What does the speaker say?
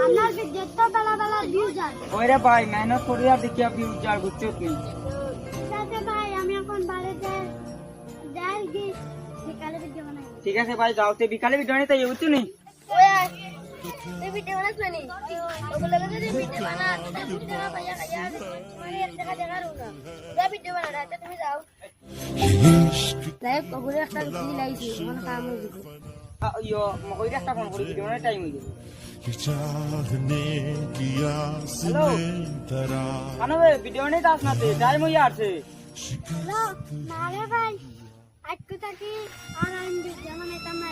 আমার ভিডিও তো বেলা বেলা ভিউজ আসে। ওরে ভাই মেহনত করি আর দেখি ভিউজ যার বুঝছো তুমি। ঠিক আছে ভাই, আমি এখন বাড়িতে যাই কি বিকালে ভিডিও বানাই। ঠিক আছে ভাই যাও তে বিকালে ভিডিও নিতে যাই বুঝছো নি। ওই তুই ভিডিও বানাস নি? ওগুলো যদি ভিডিও বানাস তাহলে ভিডিও না পাইয়া খাইয়া মানে এক জায়গা জায়গা রুনা। যা ভিডিও বানা রাতে তুমি যাও। লাইভ ওগুলো একটা ভিডিও লাইছি মানে কাম হয়ে যাবে। ইয়ো মকই একটা ফোন করি ভিডিও বানাই টাইম হয়ে যাবে। হ্যালো কানো ভিডিও নিতে আস না তে টাইম হয়ে আসছে। হ্যালো মারে ভাই আজকে থাকি আর আমি ভিডিও বানাইতাম না।